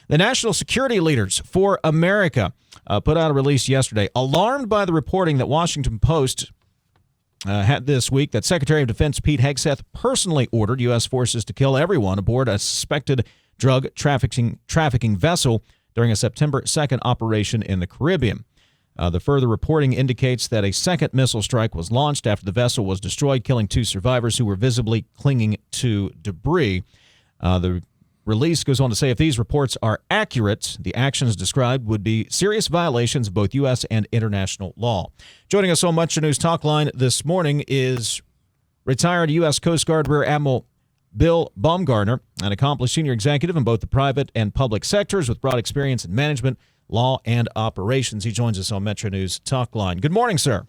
The National Security Leaders for America put out a release yesterday, alarmed by the reporting that Washington Post had this week that Secretary of Defense Pete Hegseth personally ordered U.S. forces to kill everyone aboard a suspected drug trafficking vessel during a September 2nd operation in the Caribbean. The further reporting indicates that a second missile strike was launched after the vessel was destroyed, killing 2 survivors who were visibly clinging to debris. The release goes on to say if these reports are accurate, the actions described would be serious violations of both U.S. and international law. Joining us on Metro News Talk Line this morning is retired U.S. Coast Guard Rear Admiral Bill Baumgartner, an accomplished senior executive in both the private and public sectors with broad experience in management, law, and operations. He joins us on Metro News Talk Line. Good morning, sir.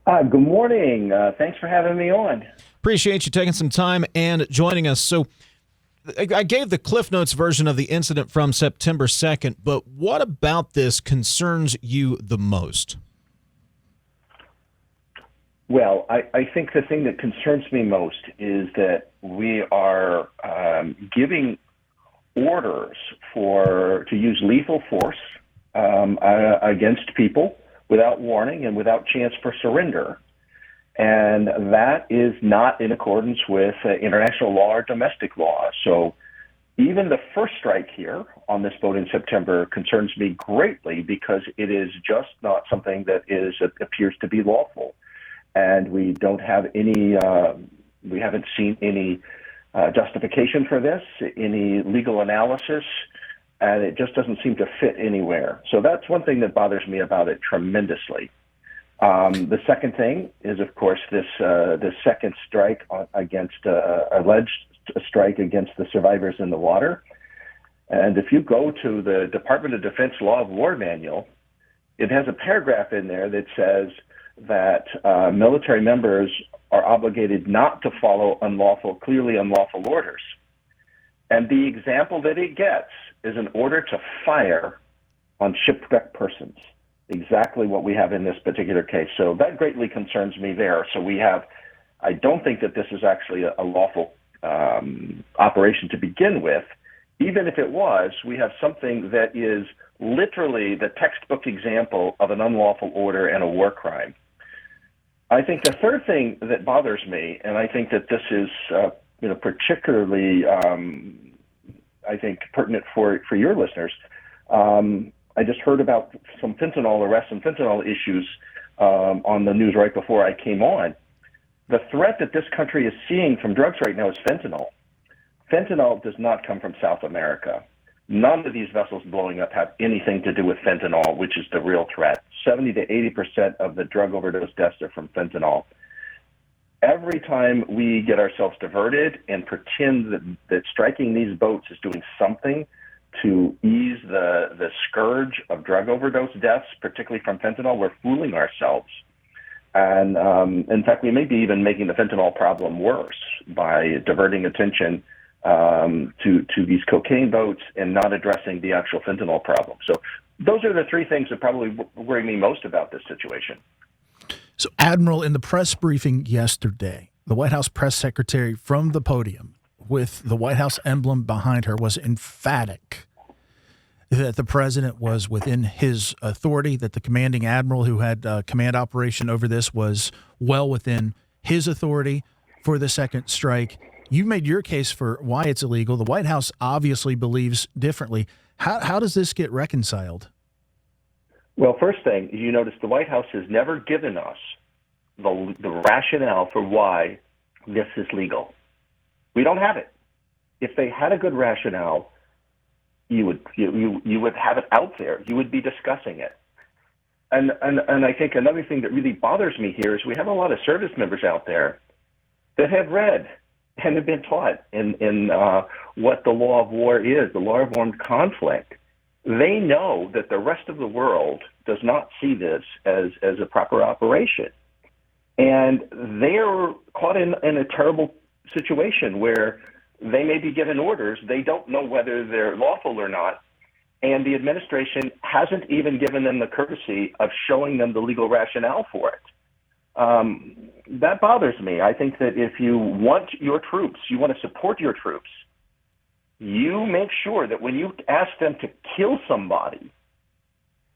Good morning. Thanks for having me on. Appreciate you taking some time and joining us. So I gave the Cliff Notes version of the incident from September 2nd, but what about this concerns you the most? Well, I think the thing that concerns me most is that we are giving orders to use lethal force against people without warning and without chance for surrender. And that is not in accordance with international law or domestic law. So even the first strike here on this boat in September concerns me greatly because it is just not something that appears to be lawful. And we don't have any, we haven't seen any justification for this, any legal analysis, and it just doesn't seem to fit anywhere. So that's one thing that bothers me about it tremendously. The second thing is, of course, this second strike against alleged strike against the survivors in the water. And if you go to the Department of Defense Law of War Manual, it has a paragraph in there that says that military members are obligated not to follow clearly unlawful orders. And the example that it gets is an order to fire on shipwrecked persons. Exactly what we have in this particular case. So that greatly concerns me there. So I don't think that this is actually a lawful operation to begin with. Even if it was, we have something that is literally the textbook example of an unlawful order and a war crime. I think the third thing that bothers me, and I think that this is particularly I think pertinent for your listeners, I just heard about some fentanyl arrests and fentanyl issues on the news right before I came on. The threat that this country is seeing from drugs right now is fentanyl. Fentanyl does not come from South America. None of these vessels blowing up have anything to do with fentanyl, which is the real threat. 70 to 80% of the drug overdose deaths are from fentanyl. Every time we get ourselves diverted and pretend that striking these boats is doing something to ease the scourge of drug overdose deaths, particularly from fentanyl, we're fooling ourselves. And in fact, we may be even making the fentanyl problem worse by diverting attention to these cocaine boats and not addressing the actual fentanyl problem. So those are the three things that probably worry me most about this situation. So, Admiral, in the press briefing yesterday, the White House press secretary from the podium with the White House emblem behind her was emphatic that the president was within his authority, that the commanding admiral who had command operation over this was well within his authority for the second strike. You made your case for why it's illegal. The White House obviously believes differently. How does this get reconciled? Well, first thing, you notice the White House has never given us the rationale for why this is legal. We don't have it. If they had a good rationale, you would have it out there. You would be discussing it. And I think another thing that really bothers me here is we have a lot of service members out there that have read and have been taught in what the law of war is, the law of armed conflict. They know that the rest of the world does not see this as a proper operation. And they're caught in a terrible situation where they may be given orders. They don't know whether they're lawful or not. And the administration hasn't even given them the courtesy of showing them the legal rationale for it. That bothers me. I think that if you want your troops, you want to support your troops, you make sure that when you ask them to kill somebody,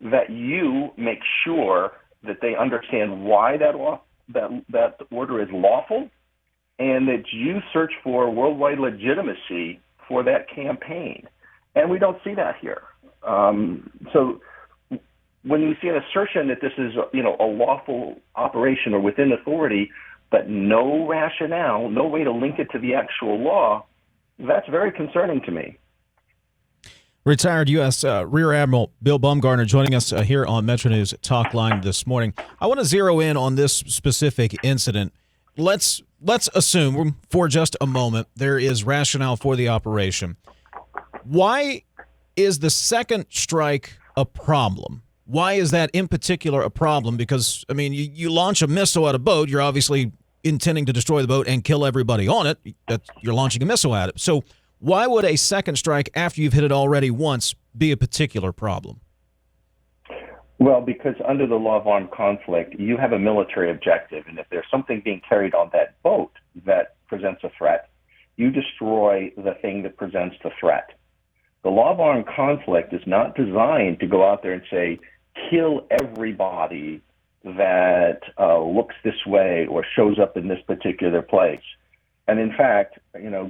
that you make sure that they understand why that order is lawful, and that you search for worldwide legitimacy for that campaign. And we don't see that here. So when you see an assertion that this is, a lawful operation or within authority, but no rationale, no way to link it to the actual law, that's very concerning to me. Retired U.S. Rear Admiral Bill Baumgartner joining us here on Metro News Talk Line this morning. I want to zero in on this specific incident. Let's assume for just a moment there is rationale for the operation. Why is the second strike a problem? Why is that in particular a problem? Because, I mean, you launch a missile at a boat, you're obviously intending to destroy the boat and kill everybody on it. You're launching a missile at it. So why would a second strike after you've hit it already once be a particular problem? Well, because under the law of armed conflict, you have a military objective, and if there's something being carried on that boat that presents a threat, you destroy the thing that presents the threat. The law of armed conflict is not designed to go out there and say, kill everybody that looks this way or shows up in this particular place. And in fact,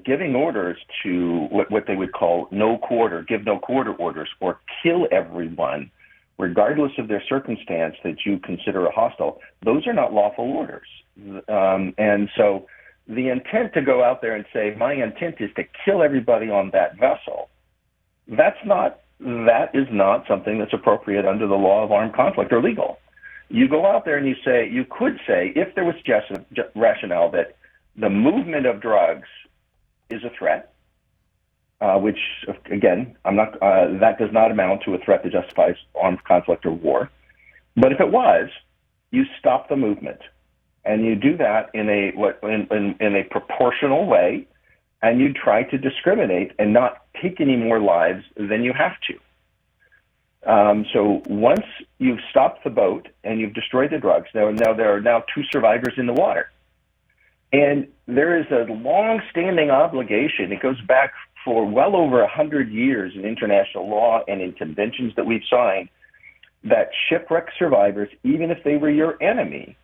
giving orders to what they would call give no quarter orders, or kill everyone, regardless of their circumstance that you consider a hostile, those are not lawful orders. And so the intent to go out there and say, my intent is to kill everybody on that vessel, that is not something that's appropriate under the law of armed conflict or legal. You go out there and you could say, if there was just rationale that the movement of drugs is a threat, which, again, that does not amount to a threat that justifies armed conflict or war. But if it was, you stop the movement, and you do that in a proportional way, and you try to discriminate and not take any more lives than you have to. So once you've stopped the boat and you've destroyed the drugs, there are now two survivors in the water. And there is a long-standing obligation. It goes back for well over 100 years in international law and in conventions that we've signed, that shipwreck survivors, even if they were your enemy,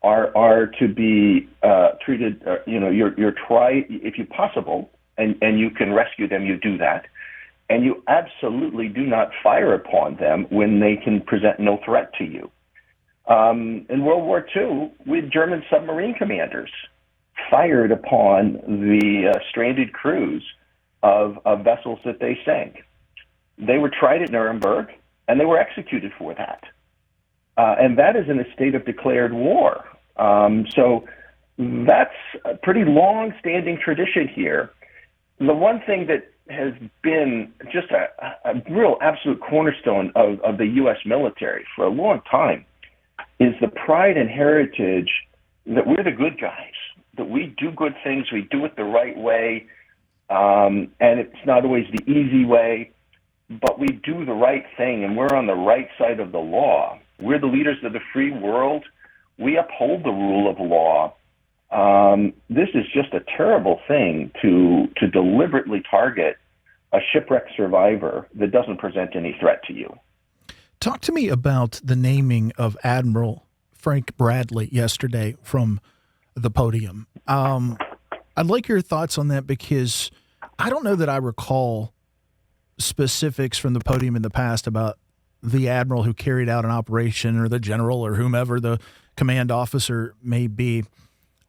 are to be treated. You're try, if you possible, and you can rescue them, you do that. And you absolutely do not fire upon them when they can present no threat to you. In World War II, German submarine commanders fired upon the stranded crews of vessels that they sank. They were tried at Nuremberg, and they were executed for that. And that is in a state of declared war. So that's a pretty long-standing tradition here. The one thing that has been just a real absolute cornerstone of the U.S. military for a long time is the pride and heritage that we're the good guys, that we do good things, we do it the right way, and it's not always the easy way, but we do the right thing, and we're on the right side of the law. We're the leaders of the free world. We uphold the rule of law. This is just a terrible thing to deliberately target a shipwreck survivor that doesn't present any threat to you. Talk to me about the naming of Admiral Frank Bradley yesterday from the podium. I'd like your thoughts on that, because I don't know that I recall specifics from the podium in the past about the admiral who carried out an operation, or the general, or whomever the command officer may be.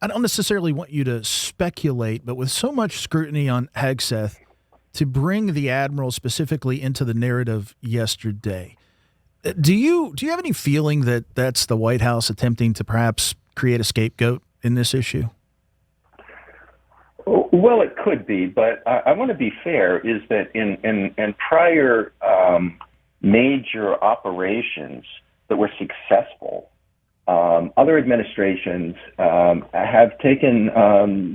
I don't necessarily want you to speculate, but with so much scrutiny on Hegseth, to bring the admiral specifically into the narrative yesterday, do you have any feeling that that's the White House attempting to perhaps create a scapegoat in this issue? Well, it could be, but I want to be fair, is that in prior major operations that were successful, other administrations have taken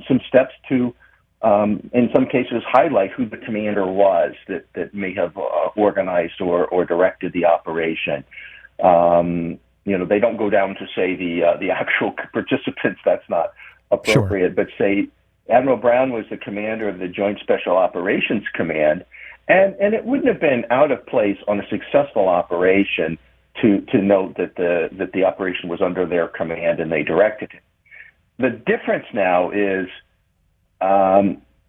some steps to, in some cases, highlight who the commander was that may have organized or directed the operation. They don't go down to say the actual participants. That's not appropriate. Sure. But say Admiral Brown was the commander of the Joint Special Operations Command, and it wouldn't have been out of place on a successful operation to note that the operation was under their command and they directed it. The difference now is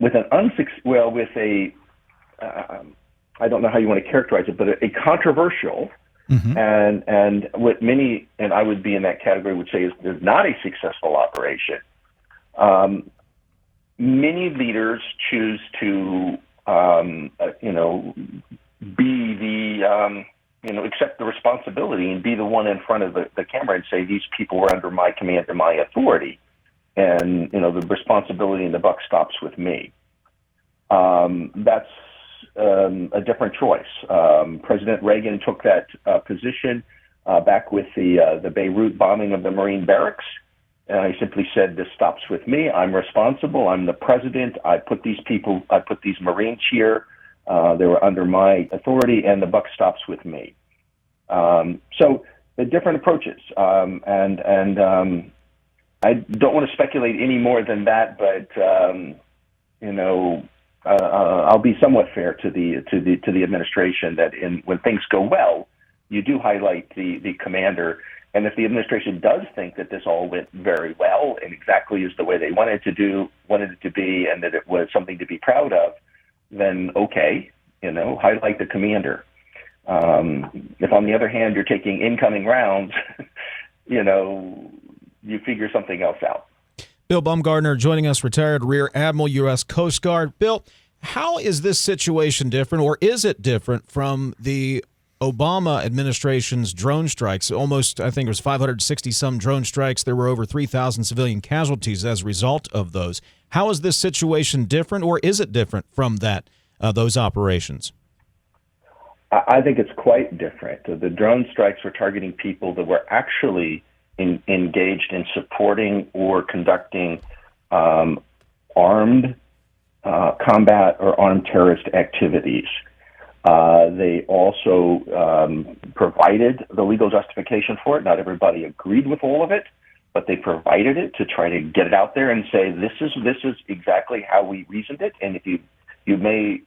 with a I don't know how you want to characterize it, but a controversial and what many, and I would be in that category, would say is not a successful operation. Many leaders choose to be the accept the responsibility and be the one in front of the camera and say these people were under my command and my authority, and the responsibility and the buck stops with me. That's a different choice. President Reagan took that position back with the Beirut bombing of the Marine barracks. And he simply said, this stops with me. I'm responsible. I'm the president. I put these Marines here. They were under my authority, and the buck stops with me. So the different approaches. And I don't want to speculate any more than that, but, I'll be somewhat fair to the administration that when things go well, you do highlight the commander. And if the administration does think that this all went very well and exactly is the way they wanted it to be, and that it was something to be proud of, then okay, highlight the commander. If on the other hand you're taking incoming rounds, you figure something else out. Bill Baumgartner joining us, retired Rear Admiral, U.S. Coast Guard. Bill, how is this situation different, or is it different from the Obama administration's drone strikes? Almost, I think it was 560-some drone strikes. There were over 3,000 civilian casualties as a result of those. How is this situation different, or is it different from those operations? I think it's quite different. The drone strikes were targeting people that were actually engaged in supporting or conducting armed combat or armed terrorist activities. They also provided the legal justification for it. Not everybody agreed with all of it, but they provided it to try to get it out there and say, this is exactly how we reasoned it. And if you may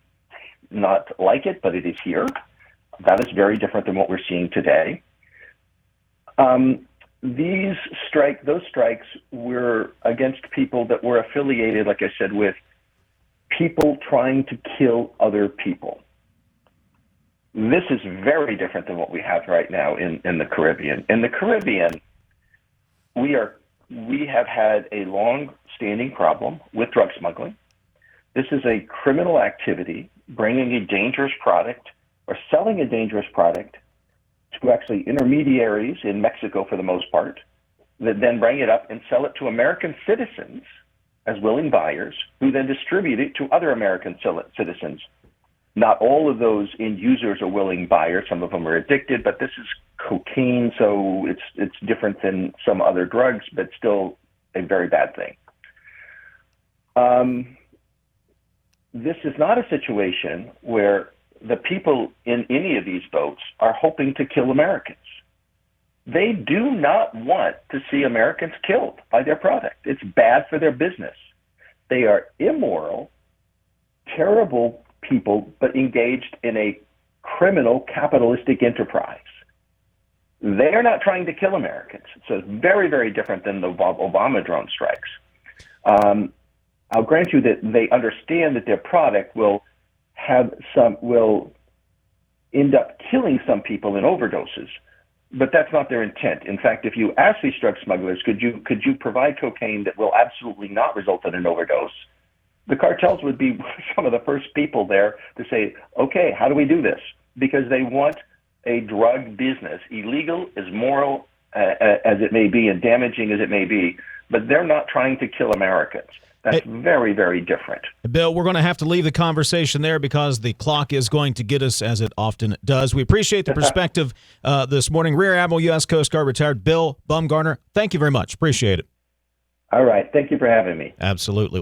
not like it, but it is here. That is very different than what we're seeing today. Those strikes were against people that were affiliated, like I said, with people trying to kill other people. This is very different than what we have right now in the Caribbean. In the Caribbean, we have had a long-standing problem with drug smuggling. This is a criminal activity, bringing a dangerous product or selling a dangerous product to actually intermediaries in Mexico for the most part, that then bring it up and sell it to American citizens as willing buyers, who then distribute it to other American citizens. Not all of those end users are willing buyers. Some of them are addicted, but this is cocaine, so it's different than some other drugs, but still a very bad thing. This is not a situation where the people in any of these boats are hoping to kill Americans. They do not want to see Americans killed by their product. It's bad for their business. They are immoral, terrible people, but engaged in a criminal capitalistic enterprise. They are not trying to kill Americans. So it's very, very different than the Obama drone strikes. I'll grant you that they understand that their product will end up killing some people in overdoses, but that's not their intent. In fact, if you ask these drug smugglers, could you provide cocaine that will absolutely not result in an overdose, the cartels would be some of the first people there to say, okay, how do we do this? Because they want a drug business, illegal, as moral as it may be and damaging as it may be, but they're not trying to kill Americans. That's very, very different. Bill, we're going to have to leave the conversation there because the clock is going to get us, as it often does. We appreciate the perspective this morning. Rear Admiral, U.S. Coast Guard, retired Bill Baumgartner, thank you very much. Appreciate it. All right. Thank you for having me. Absolutely.